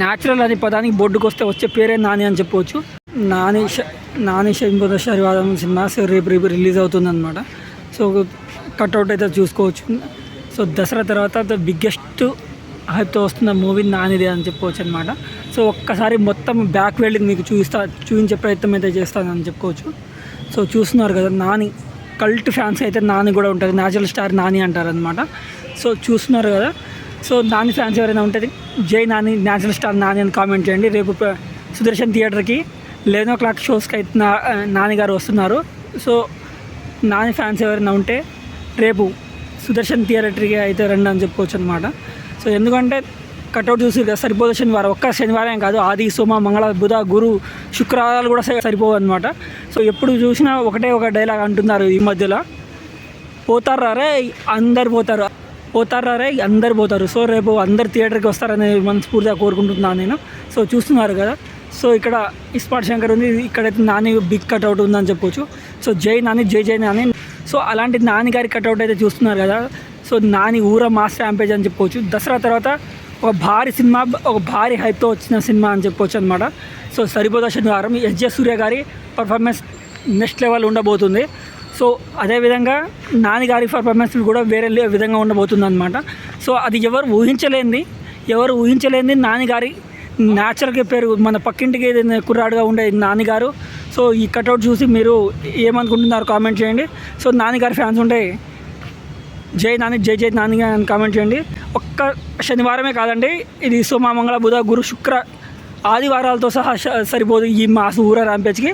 Natural అనే పదానికి బొడ్డుకు వస్తే వచ్చే పేరే నాని అని చెప్పవచ్చు. నాని శంభుద శనివారం సినిమా రేపు రిలీజ్ అవుతుందన్నమాట. సో కట్అవుట్ అయితే చూసుకోవచ్చు. సో దసరా తర్వాత ద బిగ్గెస్ట్ హైప్తో వస్తున్న మూవీ నానిదే అని చెప్పవచ్చు అనమాట. సో ఒక్కసారి మొత్తం బ్యాక్ వెళ్ళి మీకు చూపించే ప్రయత్నం అయితే చేస్తానని చెప్పుకోవచ్చు. సో చూస్తున్నారు కదా, నాని కల్ట్ ఫ్యాన్స్ అయితే నాని కూడా ఉంటుంది, న్యాచురల్ స్టార్ నాని అంటారనమాట. సో చూస్తున్నారు కదా, సో నాని ఫ్యాన్స్ ఎవరైనా ఉంటుంది జై నాని, న్యాచురల్ స్టార్ నాని అని కామెంట్ చేయండి. రేపు సుదర్శన్ థియేటర్కి 11 o'clock షోస్కి అయితే నాని గారు వస్తున్నారు. సో నాని ఫ్యాన్స్ ఎవరైనా ఉంటే రేపు సుదర్శన్ థియేటర్కి అయితే రండి అని చెప్పుకోవచ్చు అనమాట. సో ఎందుకంటే కట్అవుట్ చూసి సరిపోదు శనివారం, ఒక్క శనివారం కాదు, ఆది సోమ మంగళ బుధ గురు శుక్రవారాలు కూడా సరిపోవు అనమాట. సో ఎప్పుడు చూసినా ఒక డైలాగ్ అంటున్నారు ఈ మధ్యలో, పోతారా అందరు పోతారు. సో రేపు అందరు థియేటర్కి వస్తారని మనస్ఫూర్తిగా కోరుకుంటున్నాను నేను. సో చూస్తున్నారు కదా, సో ఇక్కడ ఇస్మార్ట్ శంకర్ ఉంది, ఇక్కడైతే నాని బిగ్ కట్అవుట్ ఉందని చెప్పొచ్చు. సో జై నాని, జై నాని. సో అలాంటి నాని గారి కట్అవుట్ అయితే చూస్తున్నారు కదా. సో నాని ఊర మాస్ ర్యాంపేజ్ అని చెప్పొచ్చు. దసరా తర్వాత ఒక భారీ సినిమా, ఒక భారీ హైప్తో వచ్చిన సినిమా అని చెప్పొచ్చు అనమాట. సో సరిపోదా శనివారం ఎస్జే సూర్య గారి పర్ఫార్మెన్స్ నెక్స్ట్ లెవెల్ ఉండబోతుంది. సో అదేవిధంగా నాని గారి పర్ఫార్మెన్స్ కూడా వేరే విధంగా ఉండబోతుంది అనమాట. సో అది ఎవరు ఊహించలేని నాని గారి న్యాచురల్గా పేరు, మన పక్కింటికి కుర్రాడుగా ఉండే నాని గారు. సో ఈ కట్అవుట్ చూసి మీరు ఏమనుకుంటున్నారు కామెంట్ చేయండి. సో నాని గారి ఫ్యాన్స్ ఉంటే జై నాని, జై నాని అని కామెంట్ చేయండి. ఒక్క శనివారమే కాదండి, ఇది సోమ మంగళ బుధ గురు శుక్ర ఆదివారాలతో సహా సరిపోదు ఈ మాస్ ఊర ర్యాంపేజ్కి.